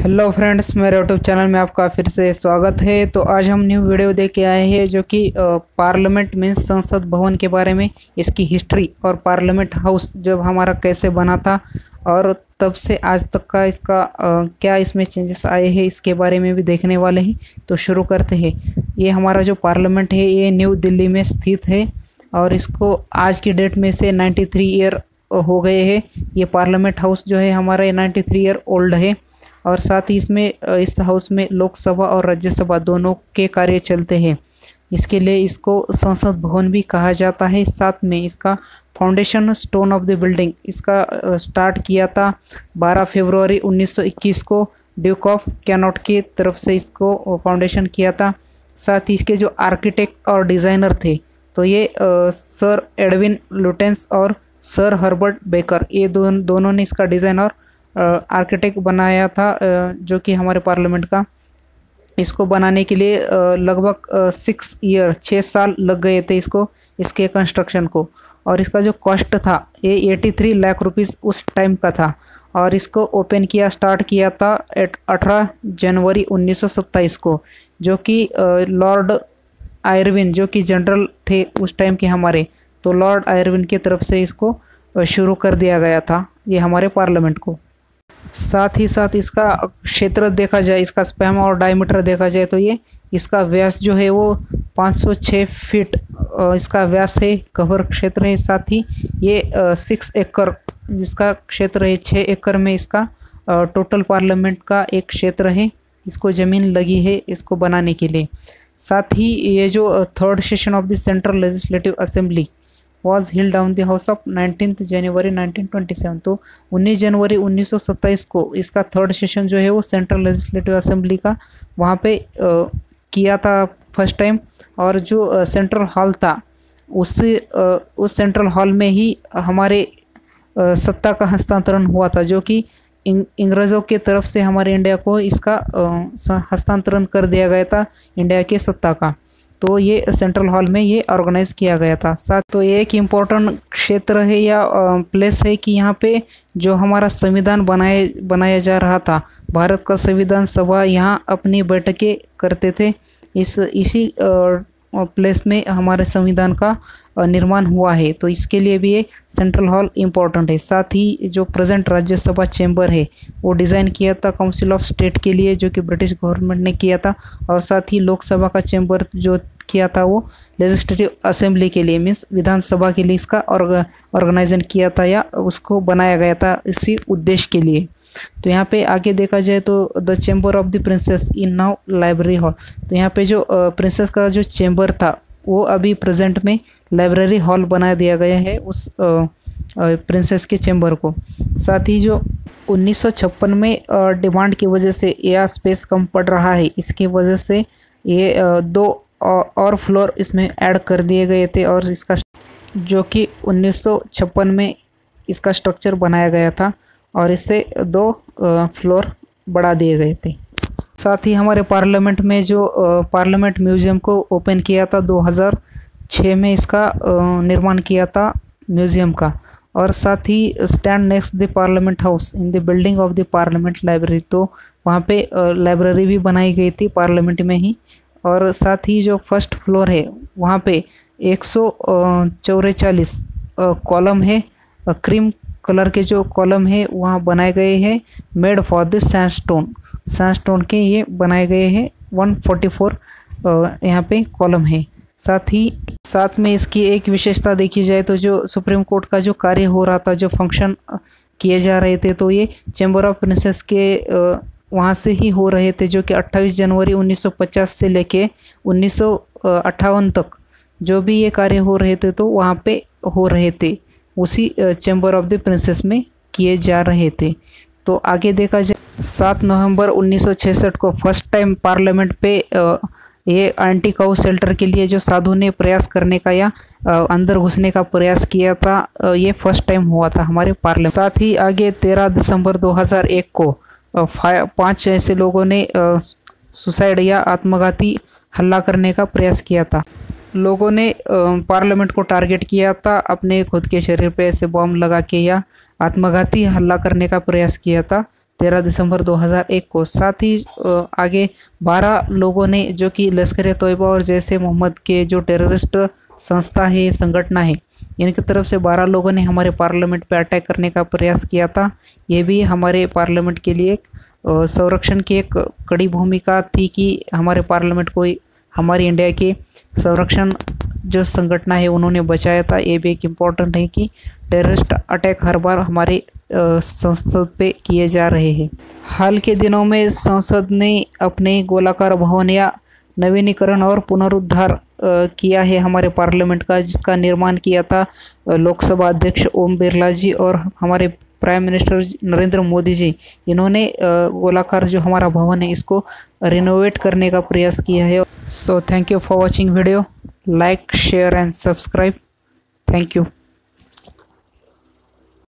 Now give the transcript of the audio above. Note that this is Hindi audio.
हेलो फ्रेंड्स, मेरे यूट्यूब चैनल में आपका फिर से स्वागत है। तो आज हम न्यू वीडियो देख के आए हैं जो कि पार्लियामेंट मीन्स संसद भवन के बारे में, इसकी हिस्ट्री और पार्लियामेंट हाउस जब हमारा कैसे बना था और तब से आज तक का इसका क्या इसमें चेंजेस आए हैं, इसके बारे में भी देखने वाले हैं। तो शुरू करते हैं। ये हमारा जो पार्लियामेंट है ये न्यू दिल्ली में स्थित है और इसको आज की डेट में से 93 ईयर हो गए हैं। ये पार्लियामेंट हाउस जो है हमारा 93 ईयर ओल्ड है और साथ ही इसमें इस हाउस में लोकसभा और राज्यसभा दोनों के कार्य चलते हैं। इसके लिए इसको संसद भवन भी कहा जाता है। साथ में इसका foundation stone of the building इसका स्टार्ट किया था 12 फरवरी 1921 को ड्यूक ऑफ कैनॉट की तरफ से इसको फाउंडेशन किया था। साथ ही इसके जो आर्किटेक्ट और डिज़ाइनर थे तो ये सर एडविन लुटेंस और सर हर्बर्ट बेकर, ये दोनों ने इसका डिज़ाइन और आर्किटेक्ट बनाया था, जो कि हमारे पार्लियामेंट का। इसको बनाने के लिए लगभग 6 साल लग गए थे इसके कंस्ट्रक्शन को। और इसका जो कॉस्ट था ये 83 लाख रुपीस उस टाइम का था और इसको स्टार्ट किया था 18 जनवरी 1927 को, जो कि लॉर्ड आयरविन जो कि जनरल थे उस टाइम के हमारे, तो लॉर्ड आयरविन की तरफ से इसको शुरू कर दिया गया था ये हमारे पार्लियामेंट को। साथ ही साथ इसका क्षेत्र देखा जाए, इसका स्पैम और डायमीटर देखा जाए तो ये इसका व्यास जो है वो 506 फीट इसका व्यास है, कवर क्षेत्र है। साथ ही ये 6 एकड़ जिसका क्षेत्र है, 6 एकड़ में इसका टोटल पार्लियामेंट का एक क्षेत्र है, इसको ज़मीन लगी है इसको बनाने के लिए। साथ ही ये जो third session of the central legislative assembly was healed down the house of 19 जनवरी 1927, तो 19 जनवरी 1927 को इसका थर्ड सेशन जो है वो सेंट्रल लेजिस्लेटिव असेंबली का वहाँ पे किया था फर्स्ट टाइम। और जो सेंट्रल हॉल था उस सेंट्रल हॉल में ही हमारे सत्ता का हस्तांतरण हुआ था, जो कि अंग्रेज़ों के तरफ से हमारे इंडिया को इसका हस्तांतरण कर दिया गया था इंडिया के सत्ता का। तो ये सेंट्रल हॉल में ये ऑर्गेनाइज किया गया था। साथ तो ये एक इम्पोर्टेंट क्षेत्र है या प्लेस है कि यहाँ पे जो हमारा संविधान बनाया जा रहा था, भारत का संविधान सभा यहाँ अपनी बैठकें करते थे। इसी प्लेस में हमारे संविधान का निर्माण हुआ है, तो इसके लिए भी ये सेंट्रल हॉल इम्पोर्टेंट है। साथ ही जो प्रेजेंट राज्यसभा चैम्बर है वो डिज़ाइन किया था काउंसिल ऑफ स्टेट के लिए, जो कि ब्रिटिश गवर्नमेंट ने किया था। और साथ ही लोकसभा का चैम्बर जो किया था वो लेजिस्लेटिव असेंबली के लिए मीन्स विधानसभा के लिए इसका ऑर्गेनाइजेशन किया था या उसको बनाया गया था इसी उद्देश्य के लिए। तो यहाँ पे आगे देखा जाए तो the chamber of the princess in now library hall, तो यहाँ पे जो प्रिंसेस का जो चैम्बर था वो अभी प्रेजेंट में लाइब्रेरी हॉल बना दिया गया है उस प्रिंसेस के चैम्बर को। साथ ही जो 1956 में डिमांड की वजह से यह स्पेस कम पड़ रहा है, इसकी वजह से ये 2 और फ्लोर इसमें ऐड कर दिए गए थे और इसका जो कि 1956 में इसका स्ट्रक्चर बनाया गया था और इससे 2 फ्लोर बढ़ा दिए गए थे। साथ ही हमारे पार्लियामेंट में जो पार्लियामेंट म्यूज़ियम को ओपन किया था 2006 में इसका निर्माण किया था म्यूज़ियम का। और साथ ही stand next the parliament house in the building of the parliament library, तो वहाँ पे लाइब्रेरी भी बनाई गई थी पार्लियामेंट में ही। और साथ ही जो फर्स्ट फ्लोर है वहाँ पे 144 कॉलम है, क्रीम कलर के जो कॉलम है वहाँ बनाए गए हैं, मेड फॉर द सैंडस्टोन के ये बनाए गए हैं। 144 यहाँ पे कॉलम है। साथ में इसकी एक विशेषता देखी जाए तो जो सुप्रीम कोर्ट का जो कार्य हो रहा था, जो फंक्शन किए जा रहे थे, तो ये चैम्बर ऑफ प्रिंसेस के वहाँ से ही हो रहे थे, जो कि 28 जनवरी 1950 से लेके 1958 तक जो भी ये कार्य हो रहे थे तो वहाँ पे हो रहे थे, उसी चैम्बर ऑफ द प्रिंसेस में किए जा रहे थे। तो आगे देखा जाए 7 नवंबर 1966 को फर्स्ट टाइम पार्लियामेंट पे ये एंटी काउ शेल्टर के लिए जो साधु ने प्रयास करने का या अंदर घुसने का प्रयास किया था, ये फर्स्ट टाइम हुआ था हमारे पार्लियामेंट। साथ ही आगे 13 दिसंबर 2001 को 5 ऐसे लोगों ने सुसाइड या आत्मघाती हमला करने का प्रयास किया था। लोगों ने पार्लियामेंट को टारगेट किया था, अपने खुद के शरीर पे ऐसे बॉम्ब लगा के या आत्मघाती हमला करने का प्रयास किया था 13 दिसंबर 2001 को। साथ ही आगे 12 लोगों ने, जो कि लश्कर ए तोयबा और जैसे मोहम्मद के जो टेररिस्ट संस्था है, संगठन है, इनकी तरफ से 12 लोगों ने हमारे पार्लियामेंट पे अटैक करने का प्रयास किया था। ये भी हमारे पार्लियामेंट के लिए संरक्षण की एक कड़ी भूमिका थी कि हमारे पार्लियामेंट को हमारी इंडिया के संरक्षण जो संगठन है उन्होंने बचाया था। ये भी एक इम्पोर्टेंट है कि टेररिस्ट अटैक हर बार हमारे संसद पे किए जा रहे हैं। हाल के दिनों में संसद ने अपने गोलाकार भवन या नवीनीकरण और पुनरुद्धार किया है हमारे पार्लियामेंट का, जिसका निर्माण किया था लोकसभा अध्यक्ष ओम बिरला जी और हमारे प्राइम मिनिस्टर नरेंद्र मोदी जी। इन्होंने गोलाकार जो हमारा भवन है इसको रिनोवेट करने का प्रयास किया है। So thank you for watching video, like share and subscribe. Thank you.